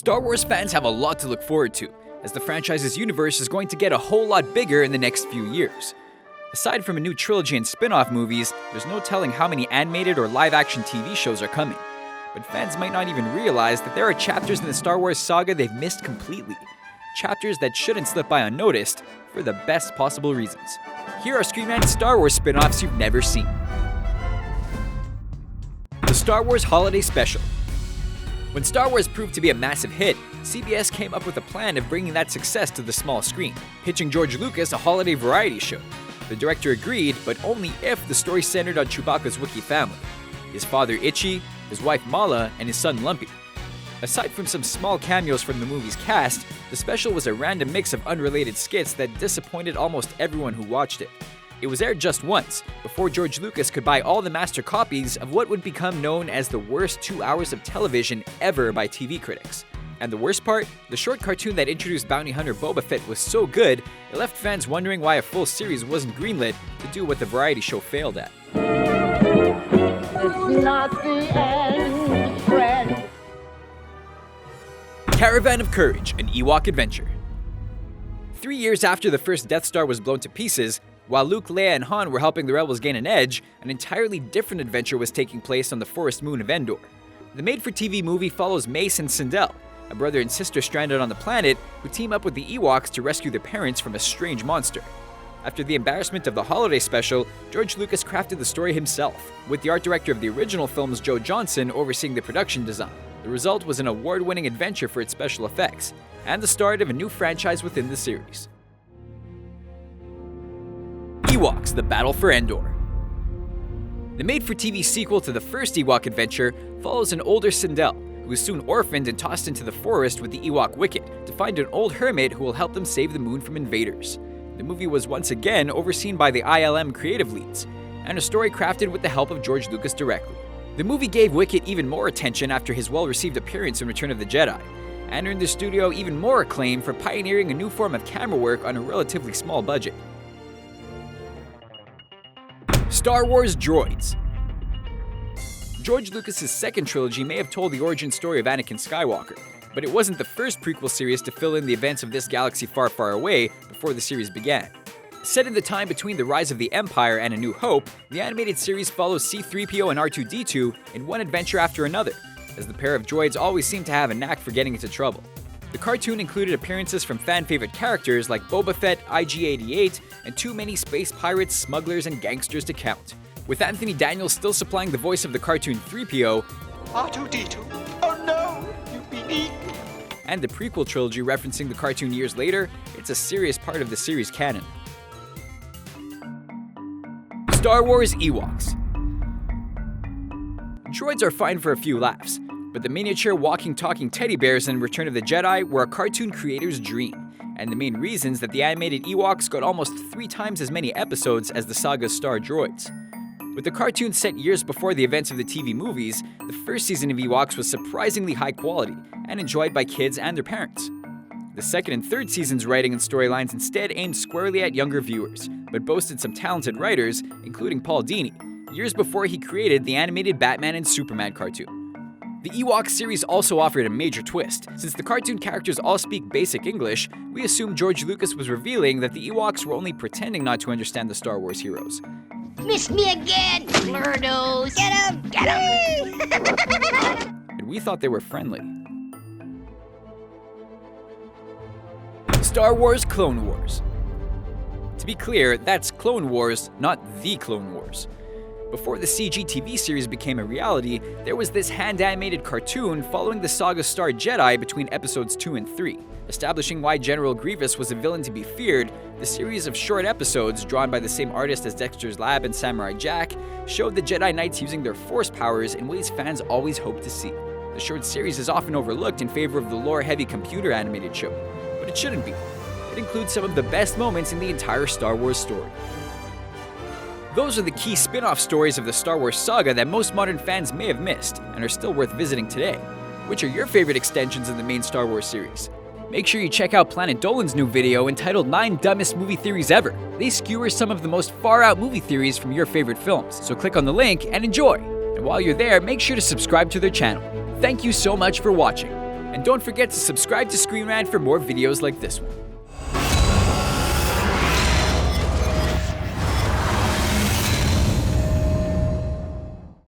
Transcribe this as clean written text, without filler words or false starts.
Star Wars fans have a lot to look forward to, as the franchise's universe is going to get a whole lot bigger in the next few years. Aside from a new trilogy and spin-off movies, there's no telling how many animated or live-action TV shows are coming. But fans might not even realize that there are chapters in the Star Wars saga they've missed completely. Chapters that shouldn't slip by unnoticed, for the best possible reasons. Here are Screen Rant's Star Wars spin-offs you've never seen. The Star Wars Holiday Special. When Star Wars proved to be a massive hit, CBS came up with a plan of bringing that success to the small screen, pitching George Lucas a holiday variety show. The director agreed, but only if the story centered on Chewbacca's Wookiee family, his father Itchy, his wife Mala, and his son Lumpy. Aside from some small cameos from the movie's cast, the special was a random mix of unrelated skits that disappointed almost everyone who watched it. It was aired just once, before George Lucas could buy all the master copies of what would become known as the worst 2 hours of television ever by TV critics. And the worst part? The short cartoon that introduced bounty hunter Boba Fett was so good, it left fans wondering why a full series wasn't greenlit to do what the variety show failed at. It's not the end, friend. Caravan of Courage, an Ewok adventure. 3 years after the first Death Star was blown to pieces, while Luke, Leia, and Han were helping the rebels gain an edge, an entirely different adventure was taking place on the forest moon of Endor. The made-for-TV movie follows Mace and Sindel, a brother and sister stranded on the planet who team up with the Ewoks to rescue their parents from a strange monster. After the embarrassment of the holiday special, George Lucas crafted the story himself, with the art director of the original films, Joe Johnston, overseeing the production design. The result was an award-winning adventure for its special effects, and the start of a new franchise within the series. Ewoks: The Battle for Endor. The made-for-TV sequel to the first Ewok adventure follows an older Sindel, who is soon orphaned and tossed into the forest with the Ewok Wicket to find an old hermit who will help them save the moon from invaders. The movie was once again overseen by the ILM creative leads, and a story crafted with the help of George Lucas directly. The movie gave Wicket even more attention after his well-received appearance in Return of the Jedi, and earned the studio even more acclaim for pioneering a new form of camera work on a relatively small budget. Star Wars Droids. George Lucas's second trilogy may have told the origin story of Anakin Skywalker, but it wasn't the first prequel series to fill in the events of this galaxy far, far away before the series began. Set in the time between the rise of the Empire and A New Hope, the animated series follows C-3PO and R2-D2 in one adventure after another, as the pair of droids always seem to have a knack for getting into trouble. The cartoon included appearances from fan-favorite characters like Boba Fett, IG-88, and too many space pirates, smugglers, and gangsters to count. With Anthony Daniels still supplying the voice of the cartoon 3PO, R2-D2, oh no, you've been eaten. And the prequel trilogy referencing the cartoon years later, it's a serious part of the series canon. Star Wars Ewoks. Droids are fine for a few laughs, but the miniature walking talking teddy bears in Return of the Jedi were a cartoon creator's dream, and the main reasons that the animated Ewoks got almost 3 times as many episodes as the saga's star droids. With the cartoon set years before the events of the TV movies, the first season of Ewoks was surprisingly high quality and enjoyed by kids and their parents. The second and third season's writing and storylines instead aimed squarely at younger viewers, but boasted some talented writers, including Paul Dini, years before he created the animated Batman and Superman cartoon. The Ewoks series also offered a major twist. Since the cartoon characters all speak basic English, we assume George Lucas was revealing that the Ewoks were only pretending not to understand the Star Wars heroes. Missed me again, Blurdos! Get him! Get him! And we thought they were friendly. Star Wars Clone Wars. To be clear, that's Clone Wars, not The Clone Wars. Before the CG TV series became a reality, there was this hand-animated cartoon following the saga Star Jedi between episodes 2 and 3. Establishing why General Grievous was a villain to be feared, the series of short episodes, drawn by the same artist as Dexter's Lab and Samurai Jack, showed the Jedi Knights using their Force powers in ways fans always hoped to see. The short series is often overlooked in favor of the lore-heavy computer animated show, but it shouldn't be. It includes some of the best moments in the entire Star Wars story. Those are the key spin-off stories of the Star Wars saga that most modern fans may have missed and are still worth visiting today. Which are your favorite extensions of the main Star Wars series? Make sure you check out Planet Dolan's new video entitled 9 Dumbest Movie Theories Ever. They skewer some of the most far-out movie theories from your favorite films, so click on the link and enjoy. And while you're there, make sure to subscribe to their channel. Thank you so much for watching. And don't forget to subscribe to Screen Rant for more videos like this one.